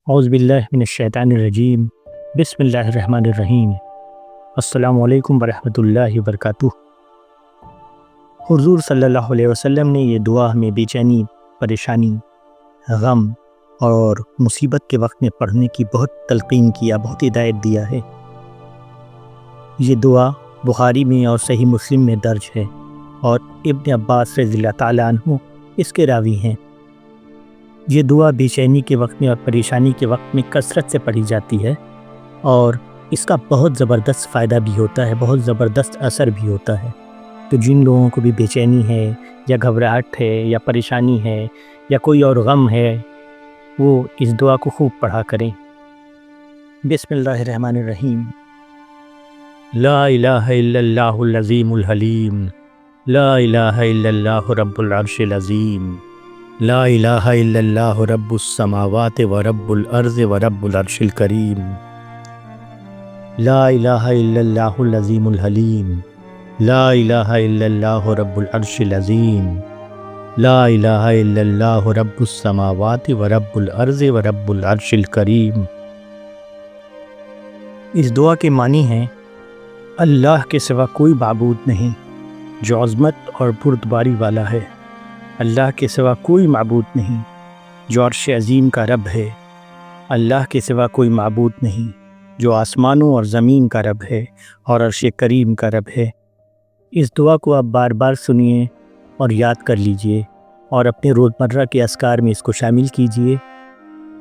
اعوذ باللہ من الشیطان الرجیم بسم اللہ الرحمن الرحیم السلام علیکم ورحمۃ اللہ وبرکاتہ۔ حضور صلی اللہ علیہ وسلم نے یہ دعا ہمیں بے چینی، پریشانی، غم اور مصیبت کے وقت میں پڑھنے کی بہت تلقین کیا، بہت ہدایت دیا ہے۔ یہ دعا بخاری میں اور صحیح مسلم میں درج ہے اور ابن عباس رضی اللہ تعالیٰ عنہ اس کے راوی ہیں۔ یہ دعا بے چینی کے وقت میں اور پریشانی کے وقت میں کثرت سے پڑھی جاتی ہے اور اس کا بہت زبردست فائدہ بھی ہوتا ہے، بہت زبردست اثر بھی ہوتا ہے۔ تو جن لوگوں کو بھی بے چینی ہے یا گھبراہٹ ہے یا پریشانی ہے یا کوئی اور غم ہے، وہ اس دعا کو خوب پڑھا کریں۔ بسم اللہ الرحمن الرحیم۔ لا الہ الا اللہ العظیم الحلیم، لا الہ الا اللہ رب العرش العظیم، لا الہ الا اللہ رب السماوات و رب الارض و رب العرش الکریم، لا الہ الا اللہ العظیم الحلیم، لا الہ الا اللہ رب العرش العظیم، لا الہ الا اللہ رب السماوات و رب الارض و رب العرش الکریم۔ اس دعا کے معنی ہیں: اللہ کے سوا کوئی معبود نہیں جو عظمت اور بردباری والا ہے، اللہ کے سوا کوئی معبود نہیں جو عرش عظیم کا رب ہے، اللہ کے سوا کوئی معبود نہیں جو آسمانوں اور زمین کا رب ہے اور عرش کریم کا رب ہے۔ اس دعا کو آپ بار بار سنیے اور یاد کر لیجئے اور اپنے روزمرہ کے اذکار میں اس کو شامل کیجئے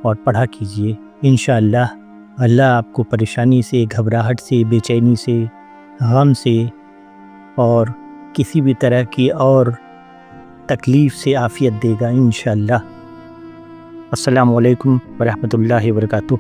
اور پڑھا کیجئے۔ انشاءاللہ اللہ آپ کو پریشانی سے، گھبراہٹ سے، بے چینی سے، غم سے اور کسی بھی طرح کی اور تکلیف سے عافیت دے گا انشاءاللہ۔ السلام علیکم ورحمۃ اللہ وبرکاتہ۔